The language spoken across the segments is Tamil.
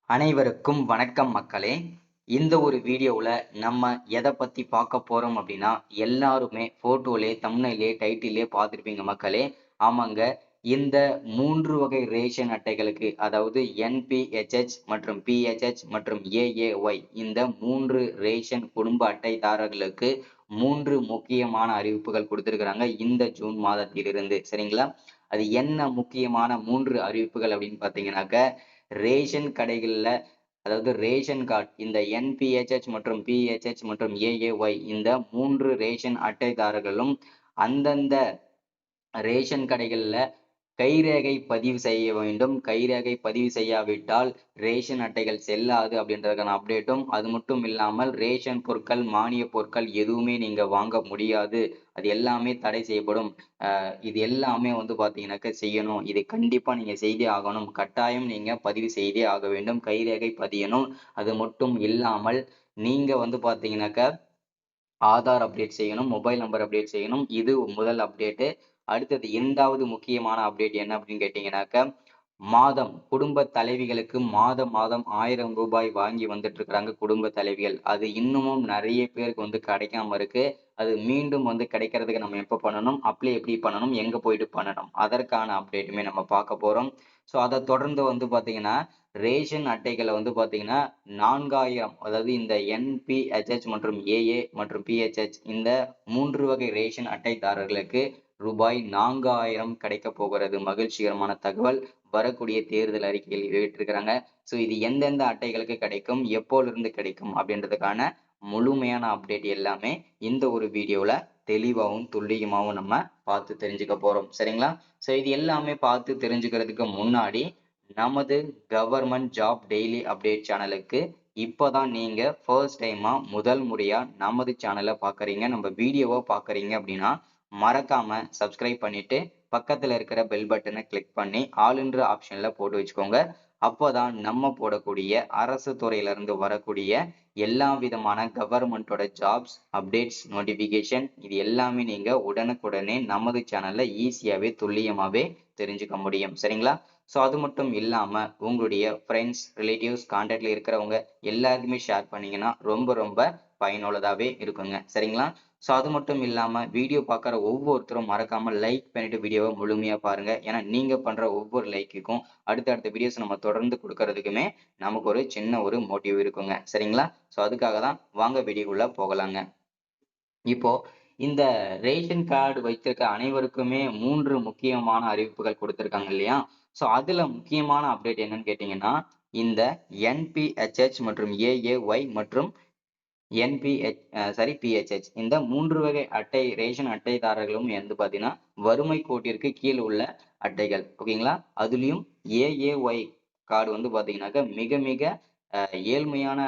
அனைவருக்கும் வணக்கம் மக்களே. இந்த ஒரு வீடியோவில் நம்ம எதை பற்றி பார்க்க போகிறோம் அப்படின்னா, எல்லாருமே ஃபோட்டோலே தம்ப்நெயிலே டைட்டிலே பார்த்துருப்பீங்க மக்களே. ஆமாங்க, இந்த 3 வகை ரேஷன் அட்டைகளுக்கு, அதாவது என்பிஹெச்ஹெச் மற்றும் பிஹெச்ஹெச் மற்றும் ஏஏஒய், இந்த 3 ரேஷன் குடும்ப அட்டைதாரர்களுக்கு 3 முக்கியமான அறிவிப்புகள் கொடுத்துருக்குறாங்க இந்த ஜூன் மாதத்திலிருந்து. சரிங்களா? அது என்ன முக்கியமான 3 அறிவிப்புகள் அப்படின்னு பார்த்தீங்கன்னாக்க, ரேஷன் கடைகள்ல, அதாவது ரேஷன் கார்டு, இந்த என்பிஹெச்ஹெச் மற்றும் பிஹெச்ஹெச் மற்றும் ஏஏஒய், இந்த 3 ரேஷன் அட்டைதாரர்களும் அந்தந்த ரேஷன் கடைகள்ல கைரேகை பதிவு செய்ய வேண்டும். கைரேகை பதிவு செய்யாவிட்டால் ரேஷன் அட்டைகள் செல்லாது அப்படின்றதுக்கான அப்டேட்டும், அது மட்டும் இல்லாமல் ரேஷன் பொருட்கள், மானிய பொருட்கள் எதுவுமே நீங்க வாங்க முடியாது, அது எல்லாமே தடை செய்யப்படும். இது எல்லாமே வந்து பாத்தீங்கன்னாக்க செய்யணும். இது கண்டிப்பா நீங்க செய்தே ஆகணும். கட்டாயம் நீங்க பதிவு செய்தே ஆக வேண்டும். கைரேகை பதியணும். அது மட்டும் இல்லாமல் நீங்க வந்து பாத்தீங்கன்னாக்க ஆதார் அப்டேட் செய்யணும், மொபைல் நம்பர் அப்டேட் செய்யணும். இது முதல் அப்டேட்டு. அடுத்தது 2வது முக்கியமான அப்டேட் என்ன அப்படின்னு கேட்டீங்கன்னாக்க, குடும்ப தலைவிகளுக்கு மாதம் 1000 ரூபாய் வாங்கி வந்துட்டு இருக்கிறாங்க குடும்ப தலைவிகள். அது இன்னமும் நிறைய பேருக்கு வந்து கிடைக்காம இருக்கு. அது மீண்டும் வந்து கிடைக்கிறதுக்கு நம்ம எப்ப பண்ணணும், அப்ளை எப்படி பண்ணணும், எங்க போயிட்டு பண்ணணும், அதற்கான அப்டேட்டுமே நம்ம பார்க்க போறோம். ஸோ அதை தொடர்ந்து வந்து பாத்தீங்கன்னா, ரேஷன் அட்டைகளை வந்து பாத்தீங்கன்னா 4000, அதாவது இந்த என்பிஹெச்ஹெச் மற்றும் ஏஏ மற்றும் பிஹெச்ஹெச், இந்த 3 வகை ரேஷன் அட்டைதாரர்களுக்கு ரூபாய் 4000 கிடைக்க போகிறது. மகிழ்ச்சிகரமான தகவல் வரக்கூடிய தேர்தல் அறிக்கையில் வெளியிட்டிருக்கிறாங்க. ஸோ இது எந்தெந்த அட்டைகளுக்கு கிடைக்கும், எப்போலிருந்து கிடைக்கும் அப்படின்றதுக்கான முழுமையான அப்டேட் எல்லாமே இந்த ஒரு வீடியோல தெளிவாகவும் துல்லியமாகவும் நம்ம பார்த்து தெரிஞ்சுக்க போறோம். சரிங்களா? ஸோ இது எல்லாமே பார்த்து தெரிஞ்சுக்கிறதுக்கு முன்னாடி, நமது கவர்மெண்ட் ஜாப் டெய்லி அப்டேட் சேனலுக்கு இப்போதான் நீங்க ஃபர்ஸ்ட் டைமா முதல் முறையா நமது சேனலை பார்க்குறீங்க, நம்ம வீடியோவை பார்க்குறீங்க அப்படின்னா, மறக்காம சப்ஸ்கிரைப் பண்ணிட்டு பக்கத்துல இருக்கிற பெல் பட்டனை கிளிக் பண்ணி ஆல்ன்ற ஆப்ஷன்ல போட்டு வச்சுக்கோங்க. அப்போதான் நம்ம போடக்கூடிய அரசு துறையில இருந்து வரக்கூடிய எல்லா விதமான கவர்மெண்டோட ஜாப்ஸ் அப்டேட்ஸ் நோட்டிபிகேஷன் இது எல்லாமே நீங்க உடனுக்குடனே நமது சேனல்ல ஈஸியாவே துல்லியமாவே தெரிஞ்சுக்க முடியும். சரிங்களா? ஸோ அது மட்டும் இல்லாம உங்களுடைய ஃப்ரெண்ட்ஸ், ரிலேட்டிவ்ஸ், கான்டாக்ட்ல இருக்கிறவங்க எல்லாருக்குமே ஷேர் பண்ணீங்கன்னா ரொம்ப ரொம்ப பயனுள்ளதாவே இருக்குங்க. சரிங்களா? ஸோ அது மட்டும் இல்லாம வீடியோ பார்க்குற ஒவ்வொருத்தரும் மறக்காம லைக் பண்ணிட்டு வீடியோவை முழுமையா பாருங்க. ஏன்னா நீங்க பண்ற ஒவ்வொரு லைக்குக்கும் அடுத்தடுத்த வீடியோஸ் நம்ம தொடர்ந்து கொடுக்கறதுக்குமே நமக்கு ஒரு சின்ன ஒரு மோட்டிவ் இருக்குங்க. சரிங்களா? ஸோ அதுக்காக தான் வாங்க வீடியோக்குள்ள போகலாங்க. இப்போ இந்த ரேஷன் கார்டு வைத்திருக்க அனைவருக்குமே 3 முக்கியமான அறிவிப்புகள் கொடுத்திருக்காங்க இல்லையா? ஸோ அதுல முக்கியமான அப்டேட் என்னன்னு கேட்டீங்கன்னா, இந்த என்பிஹெச்ஹெச் மற்றும் ஏஏஒய் மற்றும் பிஹெச்ஹெச், இந்த 3 வகை ரேஷன் அட்டைதாரர்களும் வந்து பாத்தீங்கன்னா வறுமை கோட்டிற்கு கீழ் உள்ள அட்டைகள். ஓகேங்களா? அதுலயும் ஏஏஒய் கார்டு வந்து பாத்தீங்கன்னாக்க மிக மிக ஏழ்மையான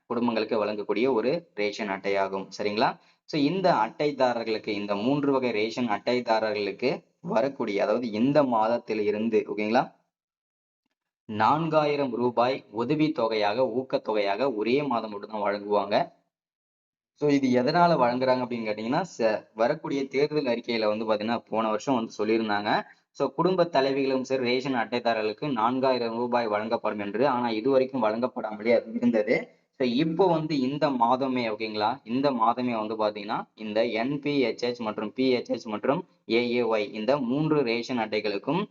குடும்பங்களுக்கு வழங்கக்கூடிய ஒரு ரேஷன் அட்டையாகும். சரிங்களா? ஸோ இந்த அட்டைதாரர்களுக்கு, இந்த 3 வகை ரேஷன் அட்டைதாரர்களுக்கு வரக்கூடிய, அதாவது இந்த மாதத்தில் இருந்து, ஓகேங்களா, 4000 ரூபாய் உதவி தொகையாக, ஊக்கத்தொகையாக ஒரே மாதம் மட்டும் தான் வழங்குவாங்க. ஸோ இது எதனால வழங்குறாங்க அப்படின்னு கேட்டீங்கன்னா, வரக்கூடிய தேர்தல் அறிக்கையில வந்து பாத்தீங்கன்னா போன வருஷம் வந்து சொல்லியிருந்தாங்க. ஸோ குடும்ப தலைவிகளும் சரி, ரேஷன் அட்டைதாரர்களுக்கு 4000 ரூபாய் வழங்கப்படும் என்று. ஆனா இதுவரைக்கும் வழங்கப்படாமலே இருந்தது. ஸோ இப்போ வந்து இந்த மாதமே, ஓகேங்களா, இந்த மாதமே வந்து பாத்தீங்கன்னா இந்த என்பிஹெச்ஹெச் மற்றும் பிஹெச்ஹெச் மற்றும் ஏஏஒய், இந்த 3 ரேஷன் அட்டைகளுக்கும்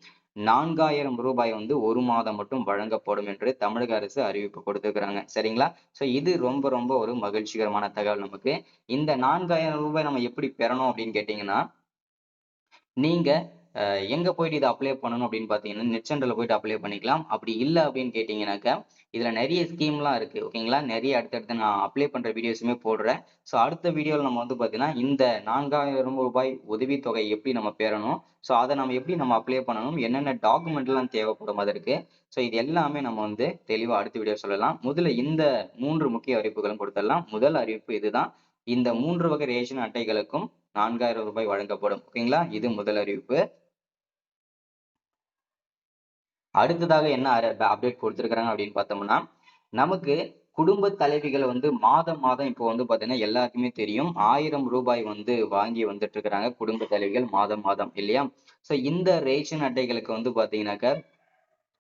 4000 ரூபாய் வந்து ஒரு மாதம் மட்டும் வழங்கப்படும் என்று தமிழக அரசு அறிவிப்பு கொடுத்திருக்கிறாங்க. சரிங்களா? ஸோ இது ரொம்ப ரொம்ப ஒரு மகிழ்ச்சிகரமான தகவல் நமக்கு. இந்த 4000 ரூபாய் நம்ம எப்படி பெறணும் அப்படின்னு கேட்டீங்கன்னா, நீங்க எங்க போயிட்டு இதை அப்ளை பண்ணணும் அப்படின்னு பாத்தீங்கன்னா, நெட் சென்டர்ல போயிட்டு அப்ளை பண்ணிக்கலாம். அப்படி இல்லை அப்படின்னு கேட்டீங்கன்னாக்க, இதுல நிறைய ஸ்கீம்லாம் இருக்கு. ஓகேங்களா? நிறைய அடுத்தடுத்து நான் அப்ளை பண்ற வீடியோஸுமே போடுறேன். ஸோ அடுத்த வீடியோல நம்ம வந்து பாத்தீங்கன்னா இந்த 4000 ரூபாய் உதவித்தொகை எப்படி நம்ம பெறணும், ஸோ அதை நம்ம எப்படி நம்ம அப்ளை பண்ணணும், என்னென்ன டாக்குமெண்ட் எல்லாம் தேவைப்படும் அதற்கு, ஸோ இது எல்லாமே நம்ம வந்து தெளிவா அடுத்த வீடியோ சொல்லலாம். முதல்ல இந்த 3 முக்கிய அறிவிப்புகளும் கொடுத்துடலாம். முதல் அறிவிப்பு இதுதான். இந்த 3 வகை ரேஷன் அட்டைகளுக்கும் 4000 ரூபாய் வழங்கப்படும். ஓகேங்களா? இது முதல் அறிவிப்பு. அடுத்ததாக என்ன அப்டேட் கொடுத்திருக்கிறாங்க அப்படின்னு பார்த்தோம்னா, நமக்கு குடும்ப தலைவிகள் வந்து மாதம் மாதம் இப்போ வந்து பாத்தீங்கன்னா எல்லாருக்குமே தெரியும், 1000 ரூபாய் வந்து வாங்கி வந்துட்டு இருக்கிறாங்க குடும்ப தலைவிகள் மாதம் மாதம் இல்லையா? சோ இந்த ரேஷன் அட்டைகளுக்கு வந்து பாத்தீங்கன்னாக்க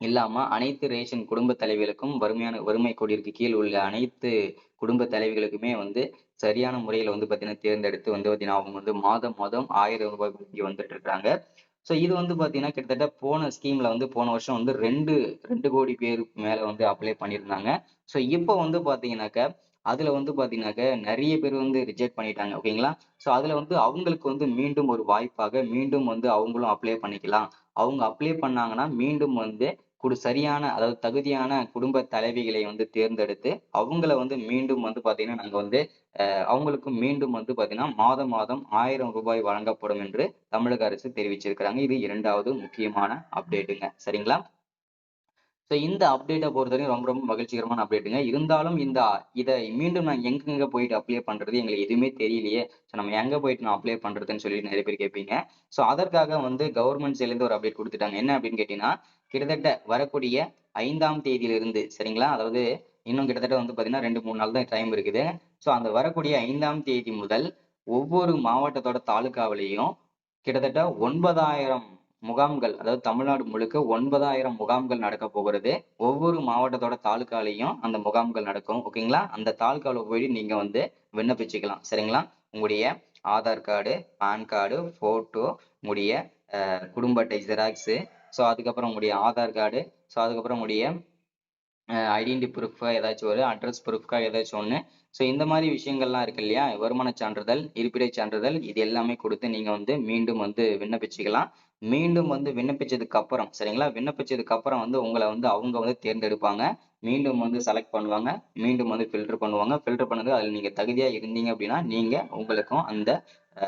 இல்லாம அனைத்து ரேஷன் குடும்ப தலைவிகளுக்கும் வறுமை கோட்டிற்கு கீழ் உள்ள அனைத்து குடும்ப தலைவிகளுக்குமே வந்து சரியான முறையில வந்து பார்த்தீங்கன்னா, தேர்ந்தெடுத்து வந்து பார்த்தீங்கன்னா, அவங்க வந்து மாதம் மாதம் ரூ. 1000 வழங்கி வந்துட்டு இருக்காங்க. ஸோ இது வந்து பார்த்தீங்கன்னா, கிட்டத்தட்ட போன ஸ்கீம்ல வந்து போன வருஷம் வந்து 2 கோடி பேருக்கு மேல வந்து அப்ளை பண்ணியிருந்தாங்க. ஸோ இப்போ வந்து பார்த்தீங்கன்னாக்க, அதுல வந்து பார்த்தீங்கன்னாக்க நெறைய பேர் வந்து ரிஜெக்ட் பண்ணிட்டாங்க. ஓகேங்களா? ஸோ அதுல வந்து அவங்களுக்கு வந்து மீண்டும் ஒரு வாய்ப்பாக மீண்டும் வந்து அவங்களும் அப்ளை பண்ணிக்கலாம். அவங்க அப்ளை பண்ணாங்கன்னா, மீண்டும் வந்து சரியான அதாவது தகுதியான குடும்ப தலைவிகளை வந்து தேர்ந்தெடுத்து, அவங்கள வந்து மீண்டும் வந்து பார்த்தீங்கன்னா, நாங்க வந்து அவங்களுக்கு மீண்டும் வந்து பார்த்தீங்கன்னா, மாதம் மாதம் ரூ. 1000 வழங்கப்படும் என்று தமிழக அரசு தெரிவிச்சிருக்கிறாங்க. இது 2வது முக்கியமான அப்டேட்டுங்க. சரிங்களா? ஸோ இந்த அப்டேட்ட பொறுத்தவரைக்கும் ரொம்ப ரொம்ப மகிழ்ச்சிகரமான அப்டேட்டுங்க. இருந்தாலும் இத மீண்டும் நான் எங்கெங்க போயிட்டு அப்ளை பண்றது? எங்களுக்கு எதுவுமே தெரியலையே! ஸோ நம்ம எங்க போயிட்டு நான் அப்ளை பண்றதுன்னு சொல்லி நெறைய பேர் கேட்பீங்க. ஸோ அதற்காக வந்து கவர்ன்மெண்ட் சைட்லருந்து ஒரு அப்டேட் குடுத்துட்டாங்க. என்ன அப்டின்னு கேட்டீங்கன்னா, கிட்டத்தட்ட வரக்கூடிய 5ஆம் தேதியிலிருந்து சரிங்களா? அதாவது இன்னும் கிட்டத்தட்ட வந்து பார்த்தீங்கன்னா 2, 3 நாள் தான் டைம் இருக்குது. ஸோ அந்த வரக்கூடிய 5ஆம் தேதி முதல் ஒவ்வொரு மாவட்டத்தோட தாலுகாவிலயும் கிட்டத்தட்ட 9,000 முகாம்கள், அதாவது தமிழ்நாடு முழுக்க 9,000 முகாம்கள் நடக்கப் போகிறது. ஒவ்வொரு மாவட்டத்தோட தாலுகாலயும் அந்த முகாம்கள் நடக்கும். ஓகேங்களா? அந்த தாலுகால போய் நீங்க வந்து விண்ணப்பிச்சுக்கலாம். சரிங்களா? உங்களுடைய Aadhaar card, PAN card, photo, உங்களுடைய குடும்ப அட்டை ஜெராக்ஸு, ஸோ அதுக்கப்புறம் உங்களுடைய ஆதார் கார்டு, ஸோ அதுக்கப்புறம் உங்களுடைய ஐடென்டி ப்ரூஃபா ஏதாச்சும் ஒரு அட்ரஸ் ப்ரூஃப்கா ஏதாச்சும் ஒண்ணு. ஸோ இந்த மாரி விஷயங்கள்லாம் இருக்கு இல்லையா? வருமானச் சான்றிதழ், இருப்பிடச் சான்றிதழ் இது எல்லாமே குடுத்து நீங்க வந்து மீண்டும் வந்து விண்ணப்பிச்சுக்கலாம். மீண்டும் வந்து விண்ணப்பிச்சதுக்கு அப்புறம் சரிங்களா? விண்ணப்பிச்சதுக்கு அப்புறம் வந்து உங்கள வந்து அவங்க வந்து தேர்ந்தெடுப்பாங்க. மீண்டும் வந்து செலக்ட் பண்ணுவாங்க. மீண்டும் வந்து ஃபில்டர் பண்ணுவாங்க. ஃபில்டர் பண்ணது அதுல நீங்க தகுதியா இருந்தீங்க அப்படின்னா, நீங்க உங்களுக்கும் அந்த அ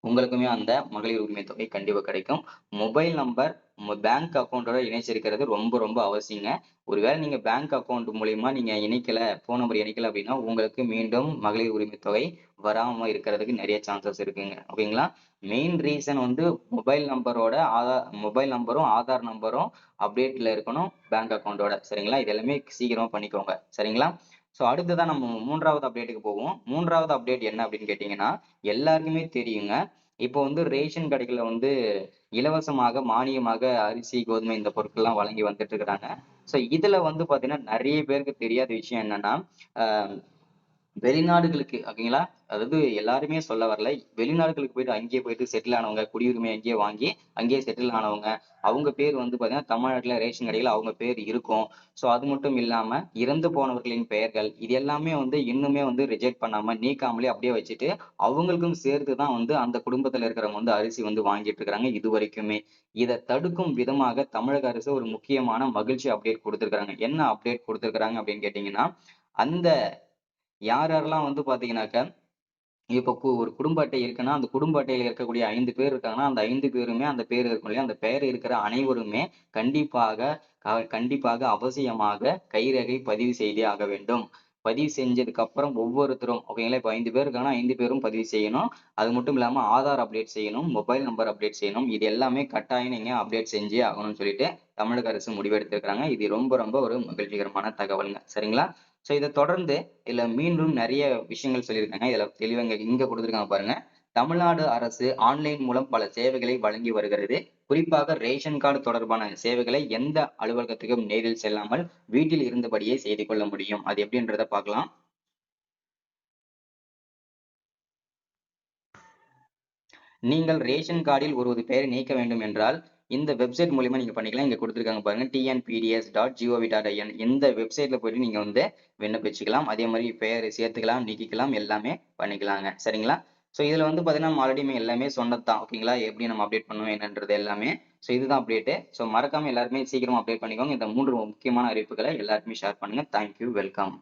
உங்களுக்குமே அந்த மகளிர் உரிமை தொகை கண்டிப்பா கிடைக்கும். மொபைல் நம்பர் உங்க பேங்க் அக்கவுண்டோட இணைச்சிருக்கிறது ரொம்ப ரொம்ப அவசியங்க. ஒருவேளை நீங்க பேங்க் அக்கவுண்ட் மூலியமா நீங்க இணைக்கல, ஃபோன் நம்பர் இணைக்கல அப்படின்னா, உங்களுக்கு மீண்டும் மகளிர் உரிமை தொகை வராம இருக்கிறதுக்கு நெறைய சான்சஸ் இருக்குங்க. ஓகேங்களா? மெயின் ரீசன் வந்து மொபைல் நம்பரும், ஆதார் நம்பரும் அப்டேட்ல இருக்கணும் பேங்க் அக்கவுண்டோட. சரிங்களா? இது எல்லாமே சீக்கிரமா பண்ணிக்கோங்க. சரிங்களா? ஸோ அடுத்ததா நம்ம 3வது அப்டேட்டுக்கு போவோம். 3வது அப்டேட் என்ன அப்படின்னு கேட்டீங்கன்னா, எல்லாருக்குமே தெரியுங்க. இப்போ வந்து ரேஷன் கடைகள்ல வந்து இலவசமாக, மானியமாக அரிசி, கோதுமை இந்த பொருட்கள்லாம் வழங்கி வந்துட்டு இருக்கிறாங்க. ஸோ இதுல வந்து பார்த்தீங்கன்னா, நெறைய பேருக்கு தெரியாத விஷயம் என்னன்னா, அ வெளிநாடுகளுக்கு ஓகேங்களா? அதாவது எல்லாருமே சொல்ல வரல. வெளிநாடுகளுக்கு போயிட்டு அங்கேயே போயிட்டு செட்டில் ஆனவங்க, குடியுரிமை அங்கேயே வாங்கி, அங்கேயே செட்டில் ஆனவங்க, அவங்க பேர் வந்து பார்த்தீங்கன்னா, தமிழ்நாட்டுல ரேஷன் கடையில அவங்க பேர் இருக்கும். ஸோ அது மட்டும் இல்லாம, இறந்து போனவர்களின் பெயர்கள், இது எல்லாமே வந்து இன்னுமே வந்து ரிஜெக்ட் பண்ணாம, நீக்காமலே அப்படியே வச்சுட்டு, அவங்களுக்கும் சேர்த்து தான் வந்து அந்த குடும்பத்துல இருக்கிறவங்க வந்து அரிசி வந்து வாங்கிட்டு இருக்கிறாங்க இதுவரைக்குமே. இத தடுக்கும் விதமாக தமிழக அரசு ஒரு முக்கியமான மகிழ்ச்சி அப்டேட் குடுத்திருக்காங்க. என்ன அப்டேட் குடுத்திருக்காங்க அப்படின்னு கேட்டீங்கன்னா, அந்த யார் யாரெல்லாம் வந்து பார்த்தீங்கன்னாக்க, இப்ப ஒரு குடும்ப அட்டை இருக்குன்னா, அந்த குடும்ப அட்டையில இருக்கக்கூடிய 5 பேர் இருக்காங்கன்னா, அந்த 5 பேருமே அந்த பேர் இருக்கும் இல்லையா? அந்த பெயர் இருக்கிற அனைவருமே கண்டிப்பாக கண்டிப்பாக அவசியமாக கைரேகை பதிவு செய்தே ஆக வேண்டும். பதிவு செஞ்சதுக்கு அப்புறம் ஒவ்வொருத்தரும் ஓகேங்களா? இப்ப 5 பேர் இருக்காங்கன்னா, 5 பேரும் பதிவு செய்யணும். அது மட்டும் இல்லாம ஆதார் அப்டேட் செய்யணும். மொபைல் நம்பர் அப்டேட் செய்யணும். இது எல்லாமே கட்டாயம் நீங்க அப்டேட் செஞ்சே ஆகணும்னு சொல்லிட்டு தமிழக அரசு முடிவெடுத்திருக்காங்க. இது ரொம்ப ரொம்ப ஒரு மகிழ்ச்சிகரமான தகவல்ங்க. சரிங்களா? ஸோ இத தொடர்ந்து இதுல மீண்டும் நெறைய விஷயங்கள் சொல்லியிருக்காங்க. இதுல தெளிவா இங்க குடுத்திருக்காங்க பாருங்க. தமிழ்நாடு அரசு ஆன்லைன் மூலம் பல சேவைகளை வழங்கி வருகிறது. குறிப்பாக ரேஷன் கார்டு தொடர்பான சேவைகளை எந்த அலுவலகத்துக்கும் நேரில் செல்லாமல் வீட்டில் இருந்தபடியே செய்து கொள்ள முடியும். அது எப்படின்றத பார்க்கலாம். நீங்கள் ரேஷன் கார்டில் ஒருவது பெயரை நீக்க வேண்டும் என்றால், இந்த வெப்சைட் மூலியமா நீங்க பண்ணிக்கலாம். இங்க குடுத்திருக்காங்க பாருங்க. tnpds.gov.in இந்த வெப்சைட்ல போயிட்டு நீங்க வந்து விண்ணப்பிச்சுக்கலாம். அதே மாரி பெயரை சேர்த்துக்கலாம், நீக்கிக்கலாம், எல்லாமே பண்ணிக்கலாங்க. சரிங்களா? ஸோ இதுல வந்து பார்த்தீங்கன்னா, நம்ம ஆல்ரெடி எல்லாமே சொன்னது தான். ஓகேங்களா? எப்படி நம்ம அப்டேட் பண்ணணும் என்னன்றது எல்லாமே. ஸோ இதுதான் அப்டேட்டு. ஸோ மறக்காம எல்லாருமே சீக்கிரமா அப்டேட் பண்ணிக்கோங்க. இந்த 3 முக்கியமான அறிவிப்புகள எல்லாருக்குமே ஷேர் பண்ணுங்க. Thank you. வெல்கம்.